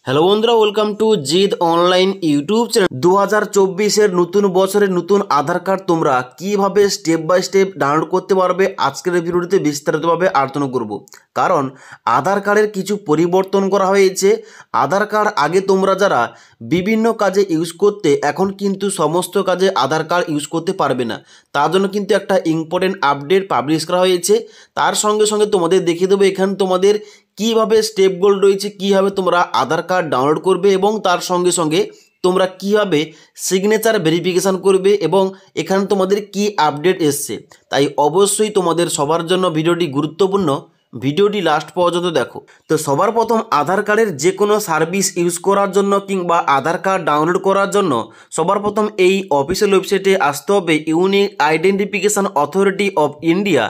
Hello বন্ধুরা, welcome to Zid online YouTube channel. 2024-এর নতুন বছরের নতুন আধার কার্ড তোমরা কিভাবে স্টেপ বাই স্টেপ ডাউনলোড করতে পারবে আজকের এই ভিডিওটিতে বিস্তারিতভাবে আলোচনা করব। কারণ আধার কার্ডের কিছু পরিবর্তন করা হয়েছে। আধার কার্ড আগে তোমরা যারা বিভিন্ন কাজে ইউজ করতে, এখন কিন্তু সমস্ত কাজে আধার কার্ড ইউজ করতে পারবে না। তার জন্য কিন্তু একটা ইম্পর্টেন্ট আপডেট পাবলিশ করা হয়েছে। তার সঙ্গে সঙ্গে তোমাদের দেখিয়ে দেবো এখানে তোমাদের কিভাবে স্টেপগুলো রয়েছে, কিভাবে তোমরা আধার কার্ড ডাউনলোড করবে এবং তার সঙ্গে সঙ্গে তোমরা কিভাবে সিগনেচার ভেরিফিকেশান করবে এবং এখানে তোমাদের কি আপডেট এসছে। তাই অবশ্যই তোমাদের সবার জন্য ভিডিওটি গুরুত্বপূর্ণ, ভিডিওটি লাস্ট পর্যন্ত দেখো। তো সবার প্রথম আধার কার্ডের যে কোনো সার্ভিস ইউজ করার জন্য কিংবা আধার কার্ড ডাউনলোড করার জন্য সবার প্রথম এই অফিসিয়াল ওয়েবসাইটে আসতে হবে। Unique identification authority of India,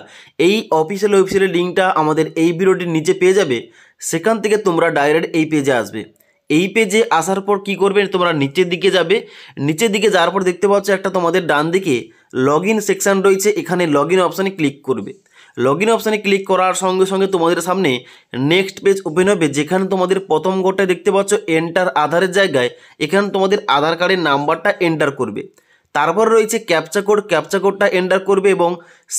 এই অফিসিয়াল ওয়েবসাইটের লিঙ্কটা আমাদের এই ভিডিওটির নিচে পেয়ে যাবে। সেখান থেকে তোমরা ডাইরেক্ট এই পেজে আসবে। এই পেজে আসার পর কি করবে, তোমরা নিচের দিকে যাবে। নিচের দিকে যাওয়ার পর দেখতে পাচ্ছ একটা তোমাদের ডান দিকে লগ ইন সেকশন রয়েছে, এখানে লগ ইন অপশানে ক্লিক করবে। লগ ইন অপশানে ক্লিক করার সঙ্গে সঙ্গে তোমাদের সামনে নেক্সট পেজ ওপেন হবে, যেখানে তোমাদের প্রথম ঘরটায় দেখতে পাচ্ছ এন্টার আধারের জায়গায় এখানে তোমাদের আধার কার্ডের নাম্বারটা এন্টার করবে। তারপর রয়েছে ক্যাপচা কোড, ক্যাপচা কোডটা এন্টার করবে এবং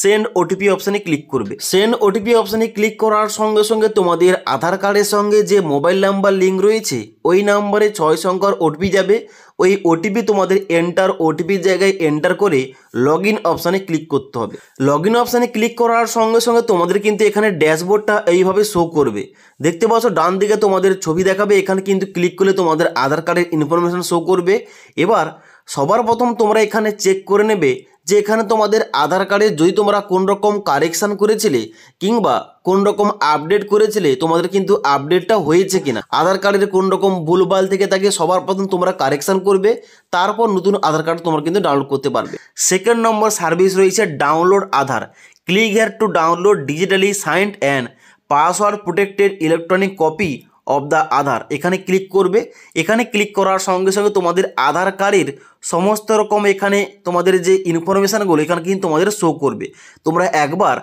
সেন্ড ওটিপি অপশানে ক্লিক করবে। সেন্ড ওটিপি অপশানে ক্লিক করার সঙ্গে সঙ্গে তোমাদের আধার কার্ডের সঙ্গে যে মোবাইল নাম্বার লিঙ্ক রয়েছে ওই নাম্বারে 6 সংখ্যার ওটিপি যাবে। ওই ওটিপি তোমাদের এন্টার ওটিপির জায়গায় এন্টার করে লগ ইন অপশানে ক্লিক করতে হবে। লগ ইন অপশানে ক্লিক করার সঙ্গে সঙ্গে তোমাদের কিন্তু এখানে ড্যাশবোর্ডটা এইভাবে শো করবে। দেখতে পাচ্ছ ডান দিকে তোমাদের ছবি দেখাবে, এখানে কিন্তু ক্লিক করলে তোমাদের আধার কার্ডের ইনফরমেশন শো করবে। এবার সবার প্রথম তোমরা এখানে চেক করে নেবে যে এখানে তোমাদের আধার কার্ডে যদি তোমরা কোন রকম কারেকশান করেছিলে কিংবা কোন রকম আপডেট করেছিলে, তোমাদের কিন্তু আপডেটটা হয়েছে কিনা। আধার কার্ডের কোন রকম ভুলভাল থেকে থাকে সবার প্রথম তোমরা কারেকশান করবে, তারপর নতুন আধার কার্ড তোমরা কিন্তু ডাউনলোড করতে পারবে। সেকেন্ড নম্বর সার্ভিস রয়েছে download Aadhaar. Click here to download digitally signed and password protected electronic copy of the Aadhaar, এখানে ক্লিক করবে। এখানে ক্লিক করার সঙ্গে সঙ্গে তোমাদের আধার কার্ডের সমস্ত রকম এখানে তোমাদের যে ইনফরমেশানগুলো এখানে কিন্তু তোমাদের শো করবে। তোমরা একবার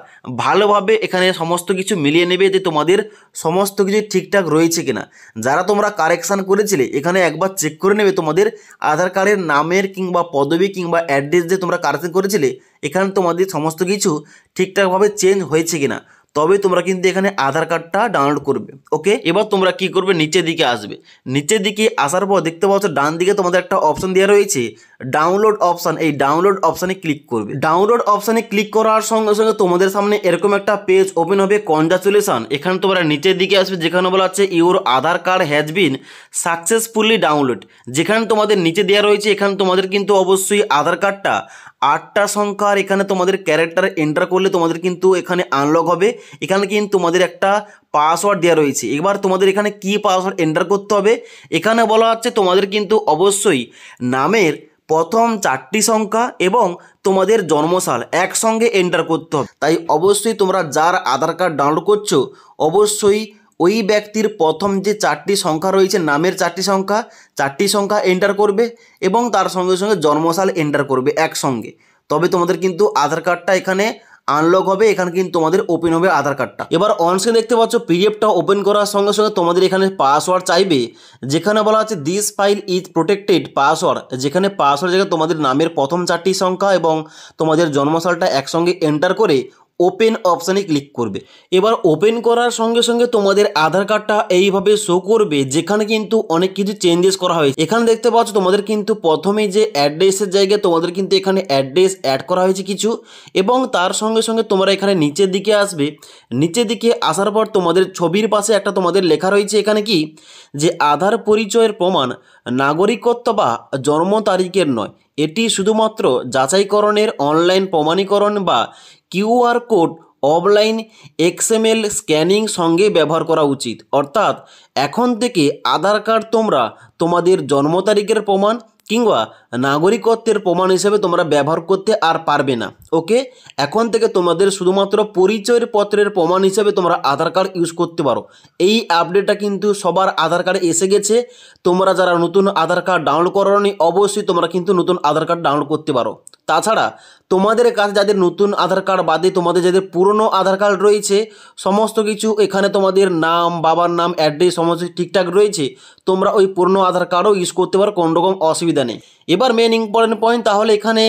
ভালোভাবে এখানে সমস্ত কিছু মিলিয়ে নেবে যে তোমাদের সমস্ত কিছু ঠিকঠাক রয়েছে কিনা। যারা তোমরা কারেকশান করেছিলে এখানে একবার চেক করে নেবে তোমাদের আধার কার্ডের নামের কিংবা পদবি কিংবা অ্যাড্রেস যে তোমরা কারেকশান করেছিলে এখানে তোমাদের সমস্ত কিছু ঠিকঠাকভাবে চেঞ্জ হয়েছে কিনা, তবে তোমরা কিন্তু এখানে আধার কার্ডটা ডাউনলোড করবে। ওকে, এবার তোমরা কি করবে, নিচের দিকে আসবে। নিচের দিকে আসার পর দেখতে পাচ্ছ ডান দিকে তোমাদের একটা অপশন দেওয়া রয়েছে ডাউনলোড অপশান, এই ডাউনলোড অপশানে ক্লিক করবে। ডাউনলোড অপশানে ক্লিক করার সঙ্গে সঙ্গে তোমাদের সামনে এরকম একটা পেজ ওপেন হবে। কনগ্রাচুলেশন, এখানে তোমরা নিচের দিকে আসবে যেখানে বলা আছে your Aadhaar card has been successfully download. যেখানে তোমাদের নিচে দেওয়া রয়েছে এখানে তোমাদের কিন্তু অবশ্যই আধার কার্ডটা 8টা সংখ্যার এখানে তোমাদের ক্যারেক্টার এন্টার করলে তোমাদের কিন্তু এখানে আনলক হবে। এখানে কিন্তু তোমাদের একটা পাসওয়ার্ড দেওয়া রয়েছে। এবার তোমাদের এখানে কি পাসওয়ার্ড এন্টার করতে হবে, এখানে বলা হচ্ছে তোমাদের কিন্তু অবশ্যই নামের প্রথম 4টি সংখ্যা এবং তোমাদের জন্মসাল একসঙ্গে এন্টার করতে হবে। তাই অবশ্যই তোমরা যার আধার কার্ড ডাউনলোড করছো অবশ্যই ওই ব্যক্তির প্রথম যে 4টি সংখ্যা রয়েছে নামের 4টি সংখ্যা এন্টার করবে এবং তার সঙ্গে সঙ্গে জন্মসাল এন্টার করবে একসঙ্গে, তবে তোমাদের কিন্তু আধার কার্ডটা এখানে আনলক হবে। এখানে কিন্তু তোমাদের ওপেন হবে আধার কার্ডটা। এবার অনস্ক্রিন দেখতে পাচ্ছ পিডিএফটা ওপেন করার সঙ্গে সঙ্গে তোমাদের এখানে পাসওয়ার্ড চাইবে, যেখানে বলা আছে this file is protected password, যেখানে পাসওয়ার্ড জায়গায় তোমাদের নামের প্রথম 4টি সংখ্যা এবং তোমাদের জন্মসালটা একসঙ্গে এন্টার করে ওপেন অপশানে ক্লিক করবে। এবার ওপেন করার সঙ্গে সঙ্গে তোমাদের আধার কার্ডটা এইভাবে শো করবে, যেখানে কিন্তু অনেক কিছু চেঞ্জেস করা হয়েছে। এখানে দেখতে পাচ্ছ তোমাদের কিন্তু প্রথমে যে অ্যাড্রেসের জায়গায় তোমাদের কিন্তু এখানে অ্যাড্রেস অ্যাড করা হয়েছে কিছু, এবং তার সঙ্গে সঙ্গে তোমরা এখানে নিচের দিকে আসবে। নিচের দিকে আসার পর তোমাদের ছবির পাশে একটা তোমাদের লেখা রয়েছে এখানে কি যে আধার পরিচয়ের প্রমাণ নাগরিকত্ব বা জন্ম তারিখের নয়, এটি শুধুমাত্র যাচাইকরণের অনলাইন প্রমাণীকরণ বা QR code offline XML scanning সঙ্গে ব্যবহার করা উচিত। অর্থাৎ এখন থেকে আধার কার্ড তোমরা তোমাদের জন্ম তারিখের প্রমাণ কিংবা নাগরিকত্বের প্রমাণ হিসেবে তোমরা ব্যবহার করতে আর পারবে না। ওকে, এখন থেকে তোমাদের শুধুমাত্র পরিচয়ের পত্রের প্রমাণ হিসেবে তোমরা আধার কার্ড ইউজ করতে পারো। এই আপডেটটা কিন্তু সবার আধার কার্ডে এসে গেছে। তোমরা যারা নতুন আধার কার্ড ডাউনলোড করোনি অবশ্যই তোমরা কিন্তু নতুন আধার কার্ড ডাউনলোড করতে পারো। তাছাড়া তোমাদের কাছে যাদের নতুন আধার কার্ড বাদে তোমাদের যাদের পুরনো আধার কার্ড রয়েছে, সমস্ত কিছু এখানে তোমাদের নাম, বাবার নাম, অ্যাড্রেস সমস্ত ঠিকঠাক রয়েছে, তোমরা ওই পুরনো আধার কার্ডও ইউজ করতে পারো, কোনো রকম অসুবিধা নেই। এবার মেন ইম্পর্টেন্ট পয়েন্ট, তাহলে এখানে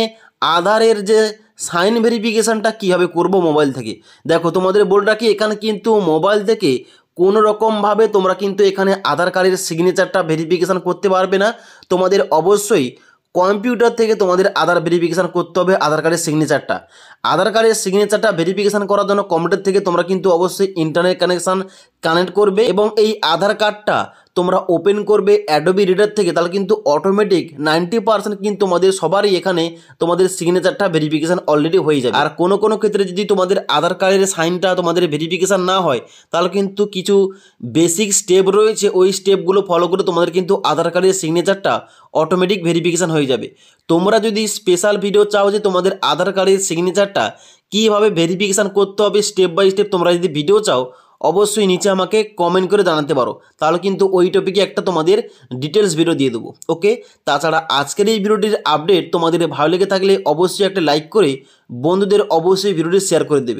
আধারের যে সাইন ভেরিফিকেশানটা কীভাবে করবো মোবাইল থেকে। দেখো তোমাদের বলে রাখি, এখানে কিন্তু মোবাইল থেকে কোনো রকমভাবে তোমরা কিন্তু এখানে আধার কার্ডের সিগনেচারটা ভেরিফিকেশান করতে পারবে না। তোমাদের অবশ্যই কম্পিউটার থেকে তোমাদের আধার ভেরিফিকেশান করতে হবে আধার কার্ডের সিগনেচারটা। আধার কার্ডের সিগনেচারটা ভেরিফিকেশান করার জন্য কম্পিউটার থেকে তোমরা কিন্তু অবশ্যই ইন্টারনেট কানেকশান কানেক্ট করবে এবং এই আধার কার্ডটা তোমরা ওপেন করবে অ্যাডোবি রিডার থেকে, তাহলে কিন্তু অটোমেটিক 90% কিন্তু তোমাদের সবারই এখানে তোমাদের সিগনেচারটা ভেরিফিকেশান অলরেডি হয়ে যাবে। আর কোনো ক্ষেত্রে যদি তোমাদের আধার কার্ডের সাইনটা তোমাদের ভেরিফিকেশান না হয়, তাহলে কিন্তু কিছু বেসিক স্টেপ রয়েছে, ওই স্টেপগুলো ফলো করে তোমাদের কিন্তু আধার কার্ডের সিগনেচারটা অটোমেটিক ভেরিফিকেশান হয়ে যাবে। তোমরা যদি স্পেশাল ভিডিও চাও যে তোমাদের আধার কার্ডের সিগনেচারটা কীভাবে ভেরিফিকেশান করতে হবে স্টেপ বাই স্টেপ, তোমরা যদি ভিডিও চাও অবশ্যই নিচে আমাকে কমেন্ট করে জানাতে পারো, তাহলে কিন্তু ওই টপিকে একটা তোমাদের ডিটেলস ভিডিও দিয়ে দেবো। ওকে, তাছাড়া আজকের এই ভিডিওটির আপডেট তোমাদের ভালো লেগে থাকলে অবশ্যই একটা লাইক করে বন্ধুদের অবশ্যই ভিডিওটি শেয়ার করে দেবে।